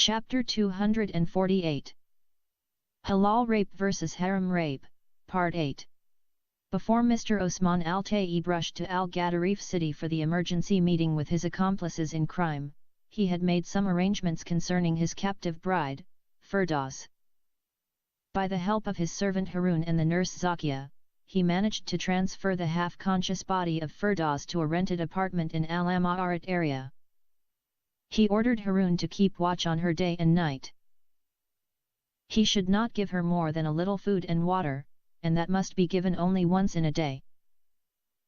Chapter 248 Halal Rape vs Haram Rape, Part 8. Before Mr. Osman Al-Taib rushed to Al-Gadarif city for the emergency meeting with his accomplices in crime, he had made some arrangements concerning his captive bride, Firdaus. By the help of his servant Harun and the nurse Zakia, he managed to transfer the half-conscious body of Firdaus to a rented apartment in Al-Amarat area. He ordered Harun to keep watch on her day and night. He should not give her more than a little food and water, and that must be given only once in a day.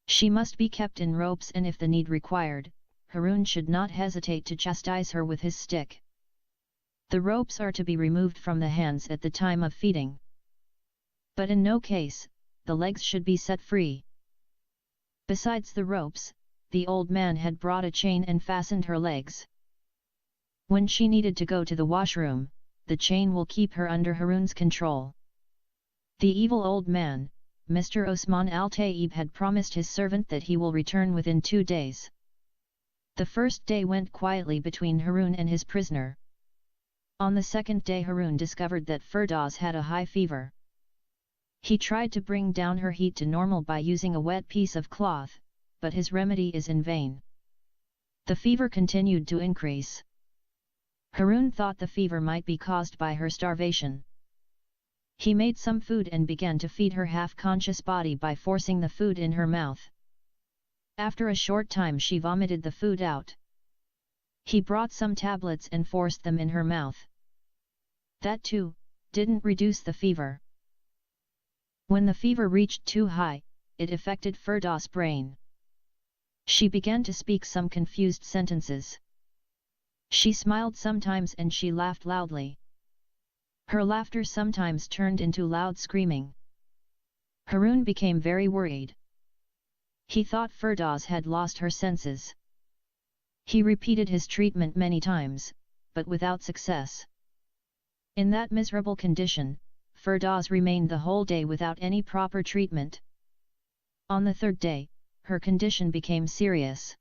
She must be kept in ropes, and if the need required, Harun should not hesitate to chastise her with his stick. The ropes are to be removed from the hands at the time of feeding. But in no case, the legs should be set free. Besides the ropes, the old man had brought a chain and fastened her legs. When she needed to go to the washroom, the chain will keep her under Harun's control. The evil old man, Mr. Osman Al-Taib, had promised his servant that he will return within 2 days. The first day went quietly between Harun and his prisoner. On the second day Harun discovered that Firdaus had a high fever. He tried to bring down her heat to normal by using a wet piece of cloth, but his remedy is in vain. The fever continued to increase. Harun thought the fever might be caused by her starvation. He made some food and began to feed her half-conscious body by forcing the food in her mouth. After a short time she vomited the food out. He brought some tablets and forced them in her mouth. That too didn't reduce the fever. When the fever reached too high, it affected Firdaus' brain. She began to speak some confused sentences. She smiled sometimes and she laughed loudly. Her laughter sometimes turned into loud screaming. Harun became very worried. He thought Firdaus had lost her senses. He repeated his treatment many times, but without success. In that miserable condition, Firdaus remained the whole day without any proper treatment. On the third day, her condition became serious.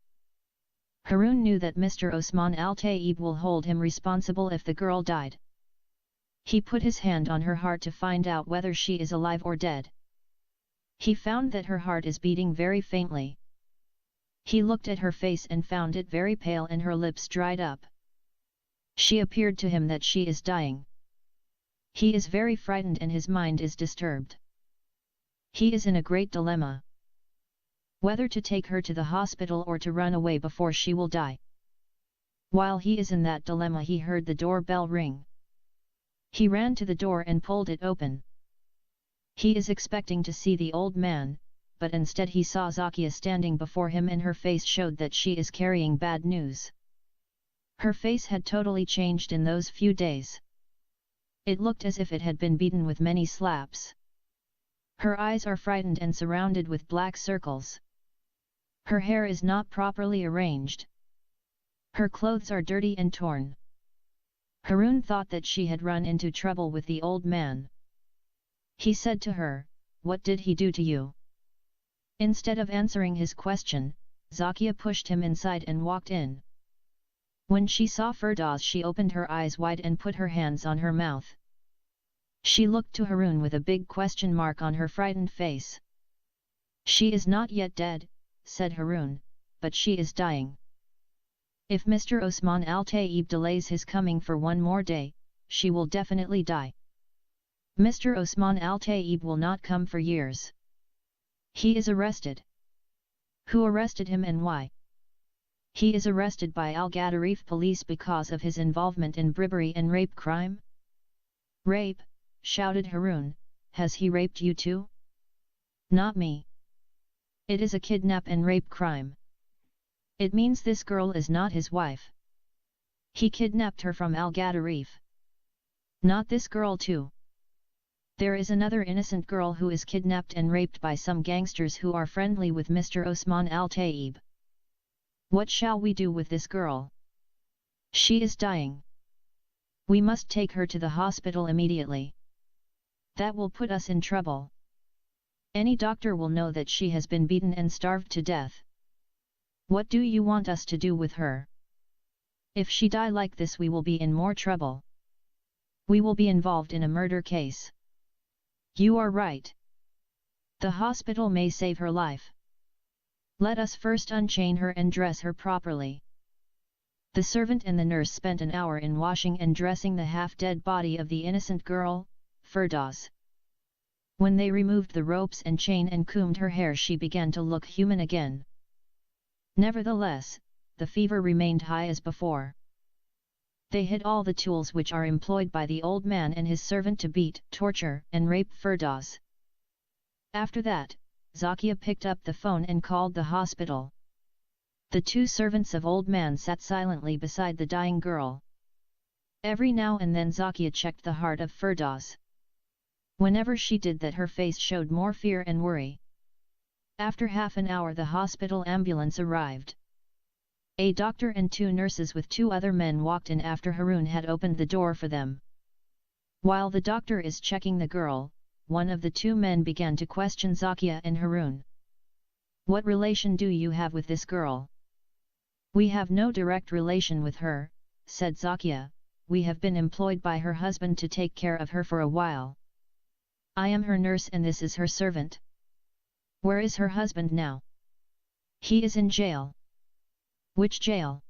Harun knew that Mr. Osman Al-Taib will hold him responsible if the girl died. He put his hand on her heart to find out whether she is alive or dead. He found that her heart is beating very faintly. He looked at her face and found it very pale and her lips dried up. She appeared to him that she is dying. He is very frightened and his mind is disturbed. He is in a great dilemma. Whether to take her to the hospital or to run away before she will die. While he is in that dilemma he heard the doorbell ring. He ran to the door and pulled it open. He is expecting to see the old man, but instead he saw Zakia standing before him and her face showed that she is carrying bad news. Her face had totally changed in those few days. It looked as if it had been beaten with many slaps. Her eyes are frightened and surrounded with black circles. Her hair is not properly arranged. Her clothes are dirty and torn. Harun thought that she had run into trouble with the old man. He said to her, "What did he do to you?" Instead of answering his question, Zakia pushed him inside and walked in. When she saw Firdaus she opened her eyes wide and put her hands on her mouth. She looked to Harun with a big question mark on her frightened face. "She is not yet dead," said Harun, "but she is dying. If Mr. Osman Al-Taib delays his coming for one more day, she will definitely die. Mr. Osman Al-Taib will not come for years. He is arrested." "Who arrested him and why?" "He is arrested by Al-Gadarif police because of his involvement in bribery and rape crime." "Rape?" shouted Harun, "has he raped you too?" "Not me. It is a kidnap and rape crime. It means this girl is not his wife. He kidnapped her from Al-Gadarif." "Not this girl too. There is another innocent girl who is kidnapped and raped by some gangsters who are friendly with Mr. Osman Al-Taib. What shall we do with this girl? She is dying. We must take her to the hospital immediately. That will put us in trouble. Any doctor will know that she has been beaten and starved to death. What do you want us to do with her?" If she die like this, we will be in more trouble. We will be involved in a murder case. You are right. The hospital may save her life. Let us first unchain her and dress her properly. The servant and the nurse spent an hour in washing and dressing the half-dead body of the innocent girl, Firdaus. When they removed the ropes and chain and combed her hair, she began to look human again. Nevertheless, the fever remained high as before. They hid all the tools which are employed by the old man and his servant to beat, torture, and rape Firdaus. After that, Zakia picked up the phone and called the hospital. The two servants of old man sat silently beside the dying girl. Every now and then Zakia checked the heart of Firdaus. Whenever she did that, her face showed more fear and worry. After half an hour the hospital ambulance arrived. A doctor and two nurses with two other men walked in after Harun had opened the door for them. While the doctor is checking the girl, one of the two men began to question Zakia and Harun. What relation do you have with this girl? We have no direct relation with her, said Zakia. We have been employed by her husband to take care of her for a while. I am her nurse and this is her servant. Where is her husband now? He is in jail. Which jail?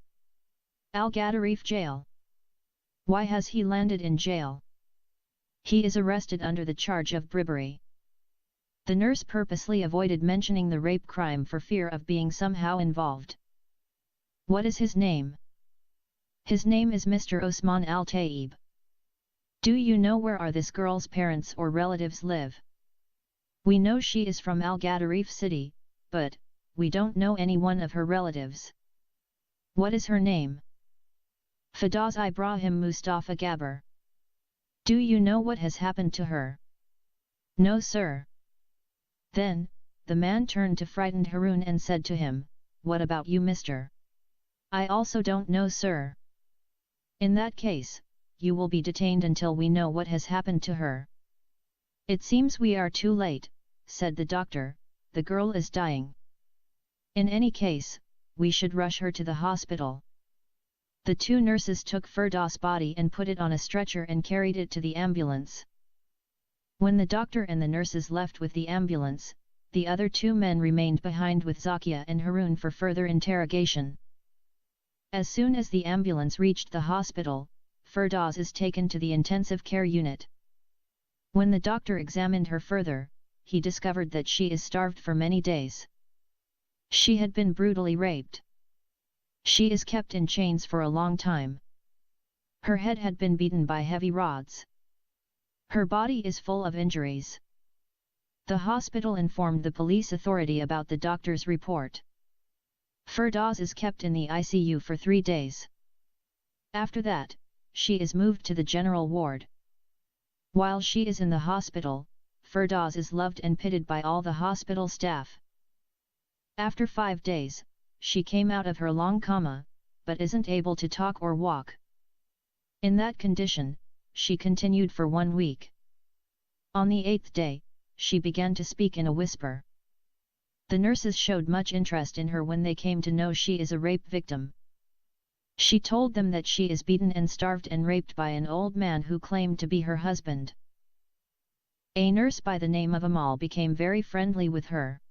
Al-Gadarif jail. Why has he landed in jail? He is arrested under the charge of bribery. The nurse purposely avoided mentioning the rape crime for fear of being somehow involved. What is his name? His name is Mr. Osman Al-Taib. Do you know where are this girl's parents or relatives live? We know she is from Al-Gadarif city, but we don't know any one of her relatives. What is her name? Firdaus Ibrahim Mustafa Gabber. Do you know what has happened to her? No, sir. Then, the man turned to frightened Harun and said to him, What about you, mister? I also don't know, sir. In that case, you will be detained until we know what has happened to her. It seems we are too late, said the doctor, the girl is dying. In any case, we should rush her to the hospital. The two nurses took Firdaus' body and put it on a stretcher and carried it to the ambulance. When the doctor and the nurses left with the ambulance, the other two men remained behind with Zakia and Harun for further interrogation. As soon as the ambulance reached the hospital, Firdaus is taken to the intensive care unit. When the doctor examined her further, he discovered that she is starved for many days. She had been brutally raped. She is kept in chains for a long time. Her head had been beaten by heavy rods. Her body is full of injuries. The hospital informed the police authority about the doctor's report. Firdaus is kept in the ICU for 3 days. After that, she is moved to the general ward. While she is in the hospital, Firdaus is loved and pitied by all the hospital staff. After 5 days, she came out of her long coma, but isn't able to talk or walk. In that condition, she continued for 1 week. On the 8th day, she began to speak in a whisper. The nurses showed much interest in her when they came to know she is a rape victim. She told them that she is beaten and starved and raped by an old man who claimed to be her husband. A nurse by the name of Amal became very friendly with her.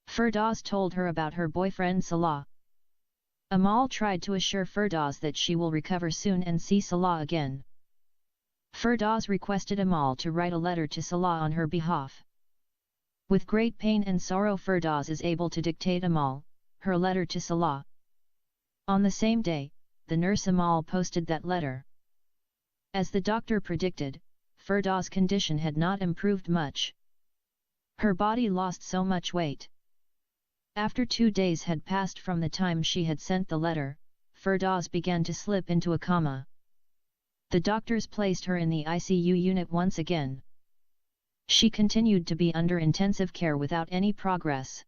Firdaus told her about her boyfriend Salah. Amal tried to assure Firdaus that she will recover soon and see Salah again. Firdaus requested Amal to write a letter to Salah on her behalf. With great pain and sorrow, Firdaus is able to dictate Amal, her letter to Salah. On the same day, the nurse Amal posted that letter. As the doctor predicted, Firdaus' condition had not improved much. Her body lost so much weight. After 2 days had passed from the time she had sent the letter, Firdaus began to slip into a coma. The doctors placed her in the ICU unit once again. She continued to be under intensive care without any progress.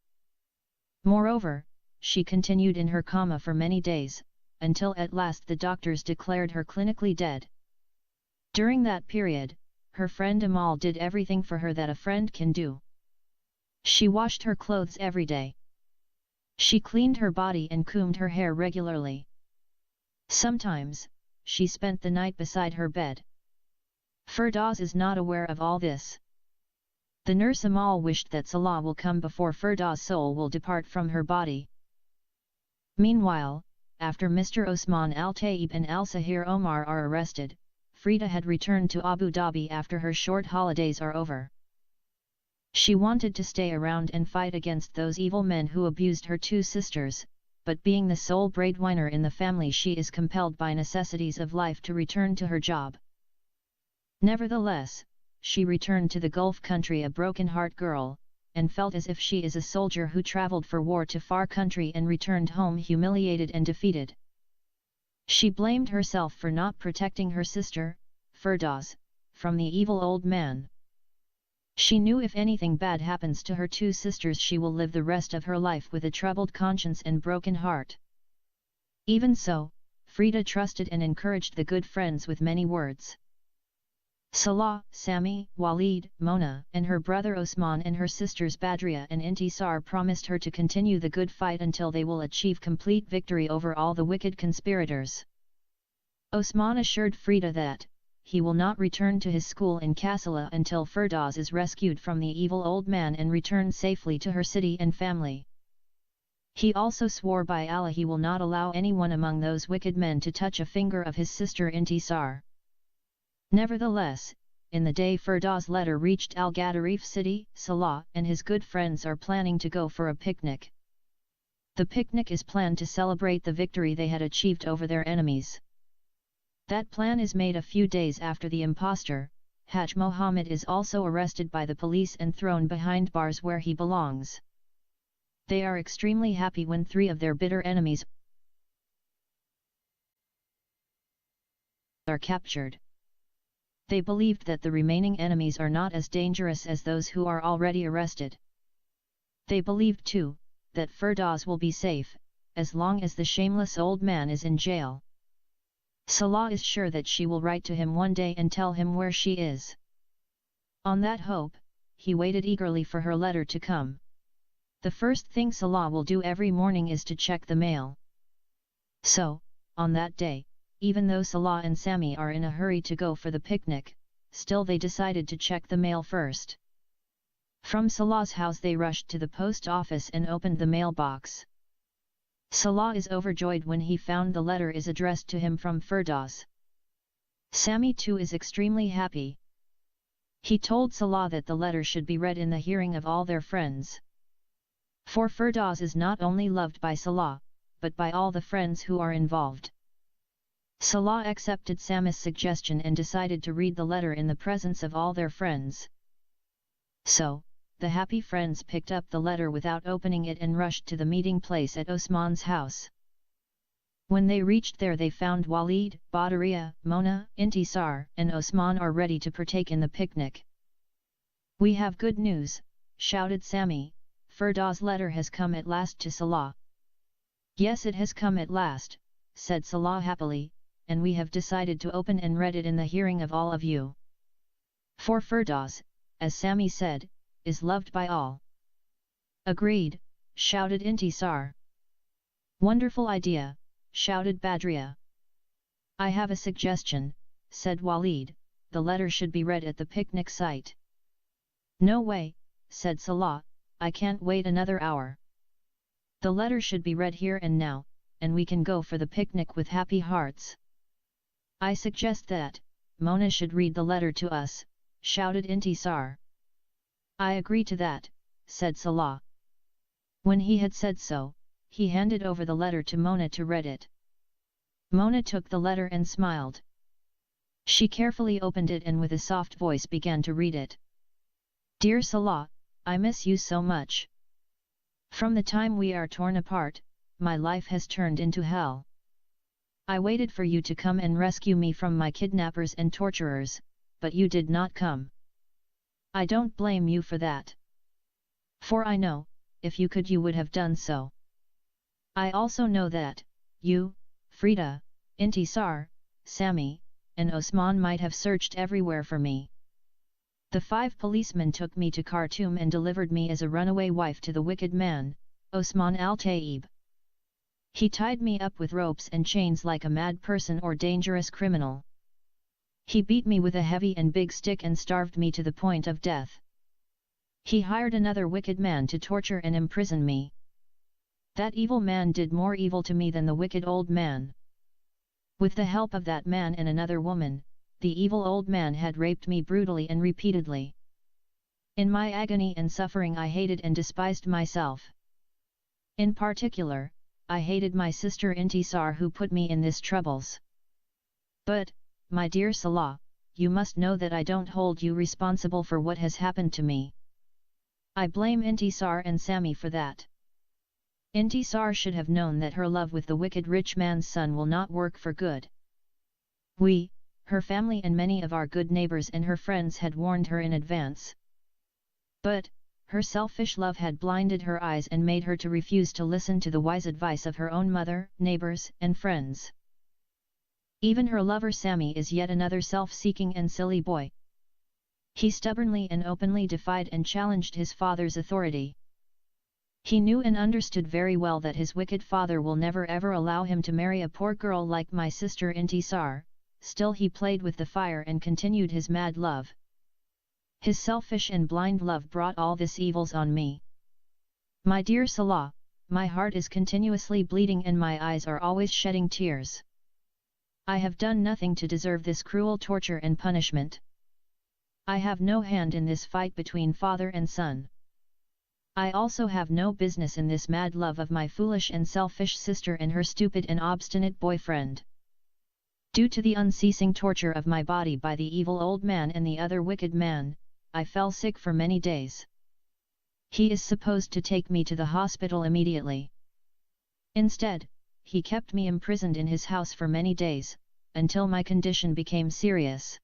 Moreover, she continued in her coma for many days, until at last the doctors declared her clinically dead. During that period, her friend Amal did everything for her that a friend can do. She washed her clothes every day. She cleaned her body and combed her hair regularly. Sometimes, she spent the night beside her bed. Firdaus is not aware of all this. The nurse Amal wished that Salah will come before Firdaus' soul will depart from her body. Meanwhile, after Mr. Osman Al-Taib and Al-Sahir Omar are arrested, Frida had returned to Abu Dhabi after her short holidays are over. She wanted to stay around and fight against those evil men who abused her two sisters, but being the sole breadwinner in the family, she is compelled by necessities of life to return to her job. Nevertheless, she returned to the Gulf country a broken-heart girl, and felt as if she is a soldier who traveled for war to far country and returned home humiliated and defeated. She blamed herself for not protecting her sister, Firdaus, from the evil old man. She knew if anything bad happens to her two sisters, she will live the rest of her life with a troubled conscience and broken heart. Even so, Frida trusted and encouraged the good friends with many words. Salah, Sami, Walid, Mona, and her brother Osman and her sisters Badria and Intisar promised her to continue the good fight until they will achieve complete victory over all the wicked conspirators. Osman assured Frida that he will not return to his school in Kassala until Firdaus is rescued from the evil old man and returned safely to her city and family. He also swore by Allah he will not allow anyone among those wicked men to touch a finger of his sister Intisar. Nevertheless, in the day Firdaus' letter reached Al-Gadarif city, Salah and his good friends are planning to go for a picnic. The picnic is planned to celebrate the victory they had achieved over their enemies. That plan is made a few days after the impostor, Haj Mohammed, is also arrested by the police and thrown behind bars where he belongs. They are extremely happy when three of their bitter enemies are captured. They believed that the remaining enemies are not as dangerous as those who are already arrested. They believed too, that Firdaus will be safe, as long as the shameless old man is in jail. Salah is sure that she will write to him one day and tell him where she is. On that hope, he waited eagerly for her letter to come. The first thing Salah will do every morning is to check the mail. So, on that day, even though Salah and Sami are in a hurry to go for the picnic, still they decided to check the mail first. From Salah's house they rushed to the post office and opened the mailbox. Salah is overjoyed when he found the letter is addressed to him from Firdaus. Sami too is extremely happy. He told Salah that the letter should be read in the hearing of all their friends. For Firdaus is not only loved by Salah, but by all the friends who are involved. Salah accepted Sami's suggestion and decided to read the letter in the presence of all their friends. So, the happy friends picked up the letter without opening it and rushed to the meeting place at Osman's house. When they reached there they found Walid, Badria, Mona, Intisar, and Osman are ready to partake in the picnic. "We have good news," shouted Sami, "Firdaus' letter has come at last to Salah." "Yes, it has come at last," said Salah happily, "and we have decided to open and read it in the hearing of all of you. For Firdaus, as Sami said, is loved by all." "Agreed," shouted Intisar. "Wonderful idea," shouted Badria. "I have a suggestion," said Walid, "the letter should be read at the picnic site." "No way," said Salah, "I can't wait another hour. The letter should be read here and now, and we can go for the picnic with happy hearts." "I suggest that Mona should read the letter to us," shouted Intisar. "I agree to that," said Salah. When he had said so, he handed over the letter to Mona to read it. Mona took the letter and smiled. She carefully opened it and with a soft voice began to read it. "Dear Salah, I miss you so much. From the time we are torn apart, my life has turned into hell. I waited for you to come and rescue me from my kidnappers and torturers, but you did not come. I don't blame you for that. For I know, if you could you would have done so. I also know that, you, Frida, Intisar, Sami, and Osman might have searched everywhere for me. The 5 policemen took me to Khartoum and delivered me as a runaway wife to the wicked man, Osman al-Taib. He tied me up with ropes and chains like a mad person or dangerous criminal. He beat me with a heavy and big stick and starved me to the point of death. He hired another wicked man to torture and imprison me. That evil man did more evil to me than the wicked old man. With the help of that man and another woman, the evil old man had raped me brutally and repeatedly. In my agony and suffering I hated and despised myself. In particular, I hated my sister Intisar who put me in this troubles. But, my dear Salah, you must know that I don't hold you responsible for what has happened to me. I blame Intisar and Sami for that. Intisar should have known that her love with the wicked rich man's son will not work for good. We, her family and many of our good neighbors and her friends had warned her in advance. But, her selfish love had blinded her eyes and made her to refuse to listen to the wise advice of her own mother, neighbors, and friends. Even her lover Sami is yet another self-seeking and silly boy. He stubbornly and openly defied and challenged his father's authority. He knew and understood very well that his wicked father will never ever allow him to marry a poor girl like my sister Intisar, still he played with the fire and continued his mad love. His selfish and blind love brought all these evils on me. My dear Salah, my heart is continuously bleeding and my eyes are always shedding tears. I have done nothing to deserve this cruel torture and punishment. I have no hand in this fight between father and son. I also have no business in this mad love of my foolish and selfish sister and her stupid and obstinate boyfriend. Due to the unceasing torture of my body by the evil old man and the other wicked man, I fell sick for many days. He is supposed to take me to the hospital immediately. Instead, he kept me imprisoned in his house for many days, until my condition became serious.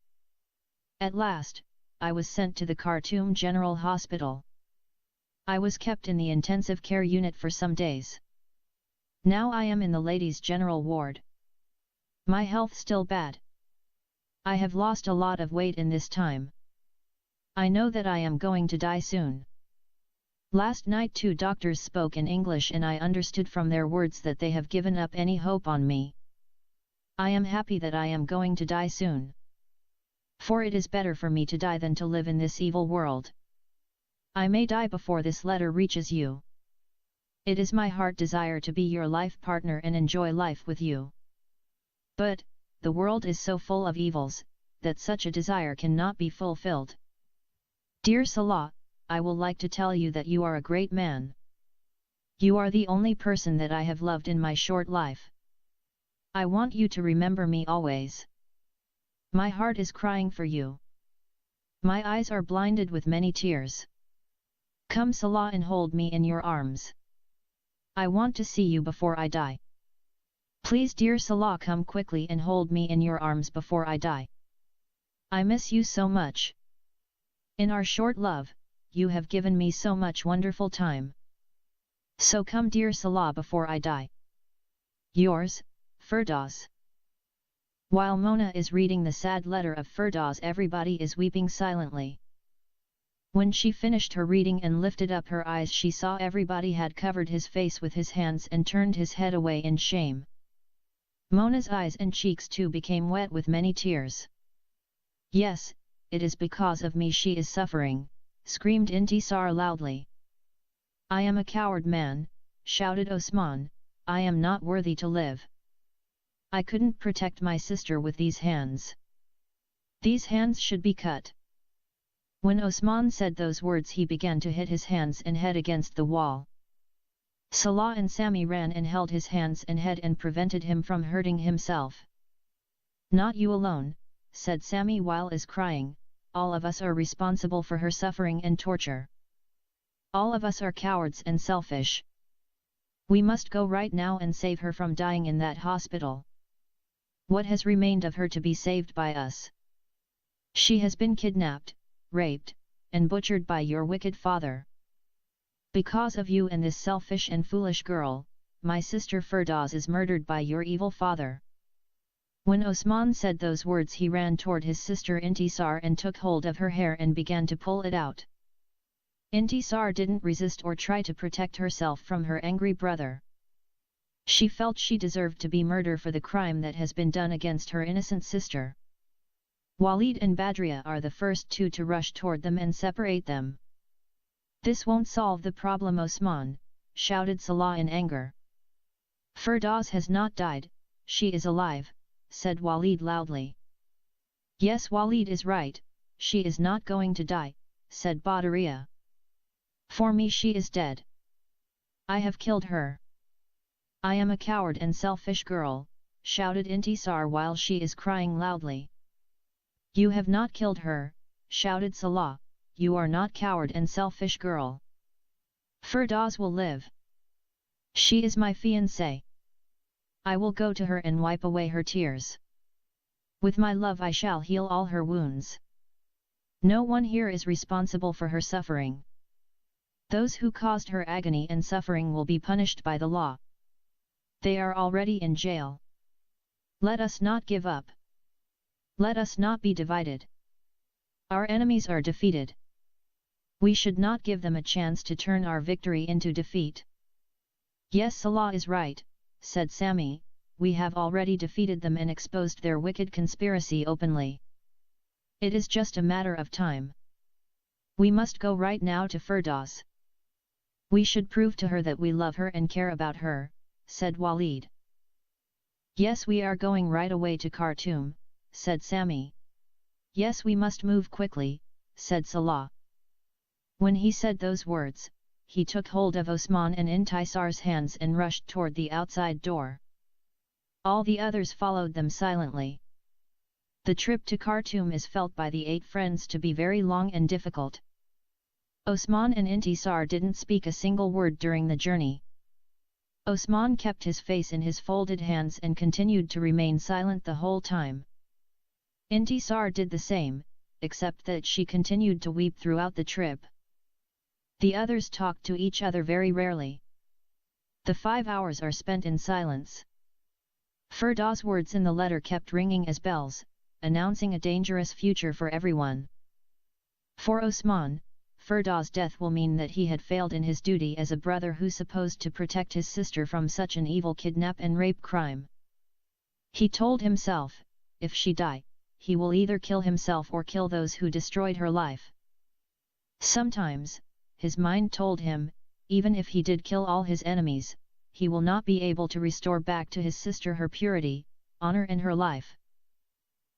At last, I was sent to the Khartoum General Hospital. I was kept in the intensive care unit for some days. Now I am in the ladies' general ward. My health still bad. I have lost a lot of weight in this time. I know that I am going to die soon. Last night 2 doctors spoke in English and I understood from their words that they have given up any hope on me. I am happy that I am going to die soon. For it is better for me to die than to live in this evil world. I may die before this letter reaches you. It is my heart desire to be your life partner and enjoy life with you. But, the world is so full of evils, that such a desire cannot be fulfilled. Dear Salah, I will like to tell you that you are a great man. You are the only person that I have loved in my short life. I want you to remember me always. My heart is crying for you. My eyes are blinded with many tears. Come Salah and hold me in your arms. I want to see you before I die. Please dear Salah, come quickly and hold me in your arms before I die. I miss you so much. In our short love, you have given me so much wonderful time. So come dear Salah before I die. Yours, Firdaus. While Mona is reading the sad letter of Firdaus, everybody is weeping silently. When she finished her reading and lifted up her eyes, she saw everybody had covered his face with his hands and turned his head away in shame. Mona's eyes and cheeks too became wet with many tears. Yes, it is because of me she is suffering, screamed Intisar loudly. I am a coward man, shouted Osman, I am not worthy to live. I couldn't protect my sister with these hands. These hands should be cut. When Osman said those words, he began to hit his hands and head against the wall. Salah and Sami ran and held his hands and head and prevented him from hurting himself. Not you alone, said Sami while is crying, all of us are responsible for her suffering and torture. All of us are cowards and selfish. We must go right now and save her from dying in that hospital. What has remained of her to be saved by us? She has been kidnapped, raped, and butchered by your wicked father. Because of you and this selfish and foolish girl, my sister Firdaus is murdered by your evil father. When Osman said those words, he ran toward his sister Intisar and took hold of her hair and began to pull it out. Intisar didn't resist or try to protect herself from her angry brother. She felt she deserved to be murdered for the crime that has been done against her innocent sister. Walid and Badria are the first two to rush toward them and separate them. "This won't solve the problem, Osman," shouted Salah in anger. "Firdaus has not died, she is alive," said Walid loudly. "Yes, Walid is right, she is not going to die," said Badria. "For me she is dead. I have killed her. I am a coward and selfish girl," shouted Intisar while she is crying loudly. "You have not killed her," shouted Salah, "you are not coward and selfish girl. Firdaus will live. She is my fiancée. I will go to her and wipe away her tears. With my love I shall heal all her wounds. No one here is responsible for her suffering. Those who caused her agony and suffering will be punished by the law. They are already in jail. Let us not give up. Let us not be divided. Our enemies are defeated. We should not give them a chance to turn our victory into defeat." "Yes, Salah is right," said Sami, "we have already defeated them and exposed their wicked conspiracy openly. It is just a matter of time. We must go right now to Firdaus. We should prove to her that we love her and care about her," said Walid. "Yes, we are going right away to Khartoum," said Sami. "Yes, we must move quickly," said Salah. When he said those words, he took hold of Osman and Intisar's hands and rushed toward the outside door. All the others followed them silently. The trip to Khartoum is felt by the 8 friends to be very long and difficult. Osman and Intisar didn't speak a single word during the journey. Osman kept his face in his folded hands and continued to remain silent the whole time. Intisar did the same, except that she continued to weep throughout the trip. The others talked to each other very rarely. The 5 hours are spent in silence. Firdaus' words in the letter kept ringing as bells, announcing a dangerous future for everyone. For Osman, Firdaus' death will mean that he had failed in his duty as a brother who's supposed to protect his sister from such an evil kidnap and rape crime. He told himself, if she die, he will either kill himself or kill those who destroyed her life. Sometimes, his mind told him, even if he did kill all his enemies, he will not be able to restore back to his sister her purity, honor and her life.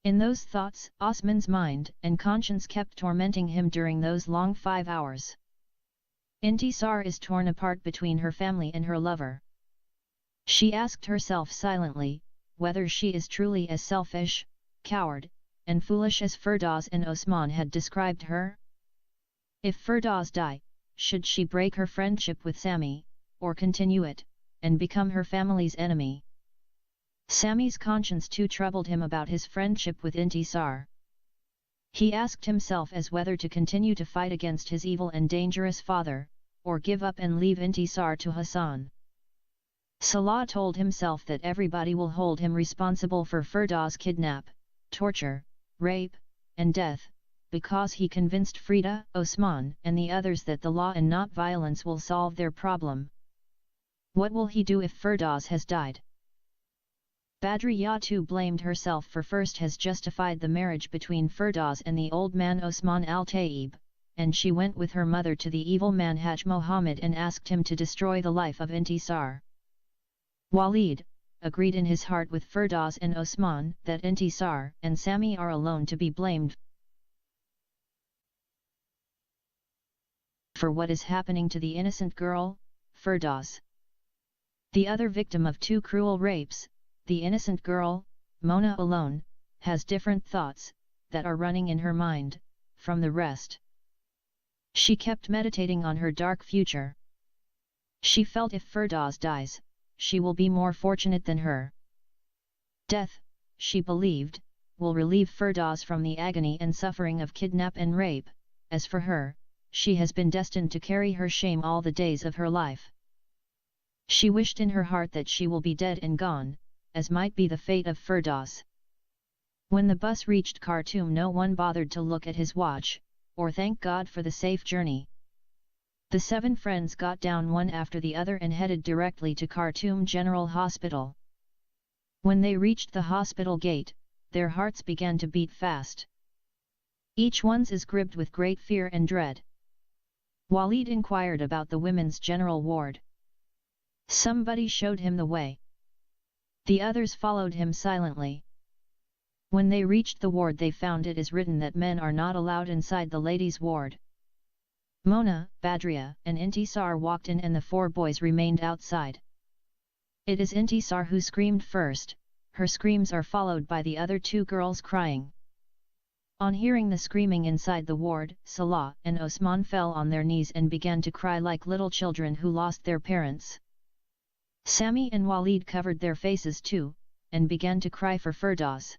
In those thoughts, Osman's mind and conscience kept tormenting him during those long 5 hours. Intisar is torn apart between her family and her lover. She asked herself silently, whether she is truly as selfish, coward, and foolish as Firdaus and Osman had described her. If Firdaus die, should she break her friendship with Sami, or continue it, and become her family's enemy? Sami's conscience too troubled him about his friendship with Intisar. He asked himself as whether to continue to fight against his evil and dangerous father, or give up and leave Intisar to Hassan. Salah told himself that everybody will hold him responsible for Firdaus' kidnap, torture, rape, and death, because he convinced Frida, Osman and the others that the law and not violence will solve their problem. What will he do if Firdaus has died? Badriya too blamed herself for first has justified the marriage between Firdaus and the old man Osman al-Taib, and she went with her mother to the evil man Haj Mohammed and asked him to destroy the life of Intisar. Walid agreed in his heart with Firdaus and Osman that Intisar and Sami are alone to be blamed for what is happening to the innocent girl, Firdaus. The other victim of 2 cruel rapes, the innocent girl, Mona alone, has different thoughts, that are running in her mind, from the rest. She kept meditating on her dark future. She felt if Firdaus dies, she will be more fortunate than her. Death, she believed, will relieve Firdaus from the agony and suffering of kidnap and rape. As for her, she has been destined to carry her shame all the days of her life. She wished in her heart that she will be dead and gone, as might be the fate of Firdaus. When the bus reached Khartoum, no one bothered to look at his watch, or thank God for the safe journey. The 7 friends got down one after the other and headed directly to Khartoum General Hospital. When they reached the hospital gate, their hearts began to beat fast. Each one's is gripped with great fear and dread. Walid inquired about the women's general ward. Somebody showed him the way. The others followed him silently. When they reached the ward, they found it is written that men are not allowed inside the ladies' ward. Mona, Badria, and Intisar walked in and the 4 boys remained outside. It is Intisar who screamed first. Her screams are followed by the other 2 girls crying. On hearing the screaming inside the ward, Salah and Osman fell on their knees and began to cry like little children who lost their parents. Sami and Walid covered their faces too, and began to cry for Firdaus.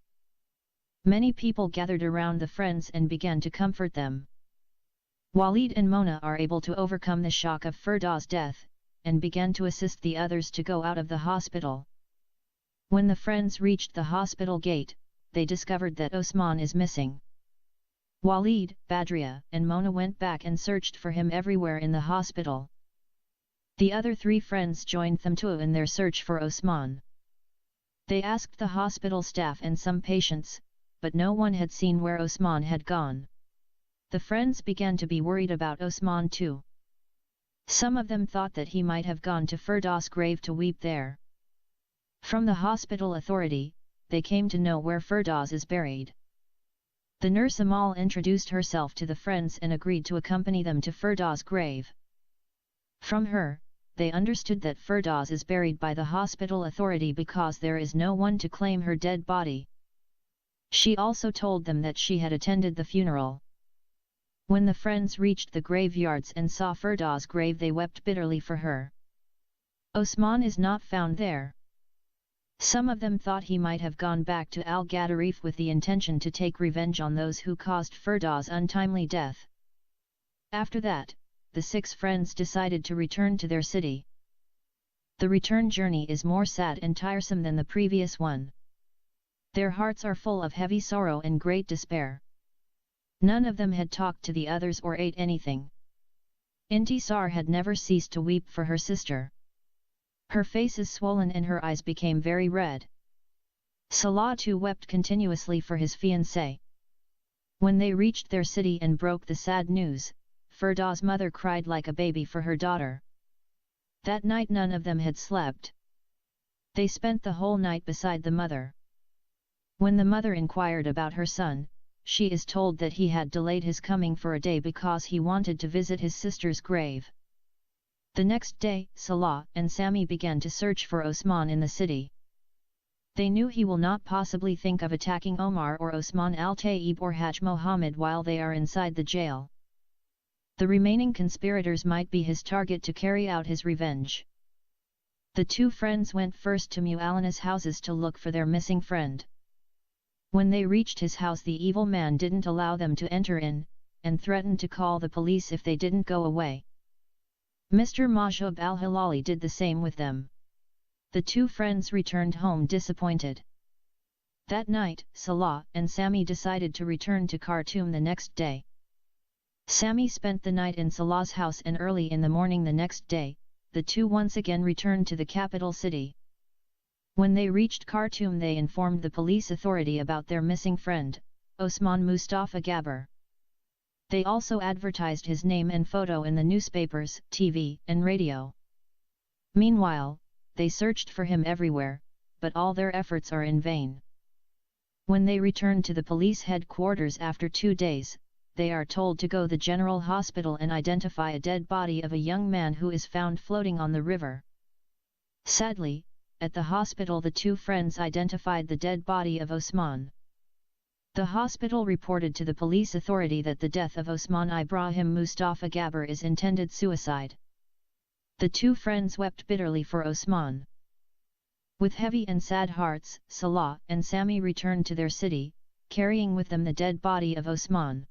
Many people gathered around the friends and began to comfort them. Walid and Mona are able to overcome the shock of Firdaus' death, and began to assist the others to go out of the hospital. When the friends reached the hospital gate, they discovered that Osman is missing. Walid, Badria, and Mona went back and searched for him everywhere in the hospital. The other 3 friends joined them too in their search for Osman. They asked the hospital staff and some patients, but no one had seen where Osman had gone. The friends began to be worried about Osman too. Some of them thought that he might have gone to Firdaus' grave to weep there. From the hospital authority, they came to know where Firdaus is buried. The nurse Amal introduced herself to the friends and agreed to accompany them to Firdaus' grave. From her, they understood that Firdaus is buried by the hospital authority because there is no one to claim her dead body. She also told them that she had attended the funeral. When the friends reached the graveyards and saw Firdaus' grave, they wept bitterly for her. Osman is not found there. Some of them thought he might have gone back to Al-Gadarif with the intention to take revenge on those who caused Firdaus' untimely death. After that, the 6 friends decided to return to their city. The return journey is more sad and tiresome than the previous one. Their hearts are full of heavy sorrow and great despair. None of them had talked to the others or ate anything. Intisar had never ceased to weep for her sister. Her face is swollen and her eyes became very red. Salah too wept continuously for his fiancée. When they reached their city and broke the sad news, Firdaus' mother cried like a baby for her daughter. That night none of them had slept. They spent the whole night beside the mother. When the mother inquired about her son, she is told that he had delayed his coming for a day because he wanted to visit his sister's grave. The next day, Salah and Sami began to search for Osman in the city. They knew he will not possibly think of attacking Omar or Osman al-Taib or Haj Mohammed while they are inside the jail. The remaining conspirators might be his target to carry out his revenge. The 2 friends went first to Mu'allana's houses to look for their missing friend. When they reached his house, the evil man didn't allow them to enter in, and threatened to call the police if they didn't go away. Mr. Mahjoub al-Halali did the same with them. The 2 friends returned home disappointed. That night, Salah and Sami decided to return to Khartoum the next day. Sami spent the night in Salah's house and early in the morning the next day, the 2 once again returned to the capital city. When they reached Khartoum, they informed the police authority about their missing friend, Osman Mustafa Gabr. They also advertised his name and photo in the newspapers, TV, and radio. Meanwhile, they searched for him everywhere, but all their efforts are in vain. When they returned to the police headquarters after 2 days, they are told to go to the general hospital and identify a dead body of a young man who is found floating on the river. Sadly, at the hospital the 2 friends identified the dead body of Osman. The hospital reported to the police authority that the death of Osman Ibrahim Mustafa Gabr is intended suicide. The 2 friends wept bitterly for Osman. With heavy and sad hearts, Salah and Sami returned to their city, carrying with them the dead body of Osman.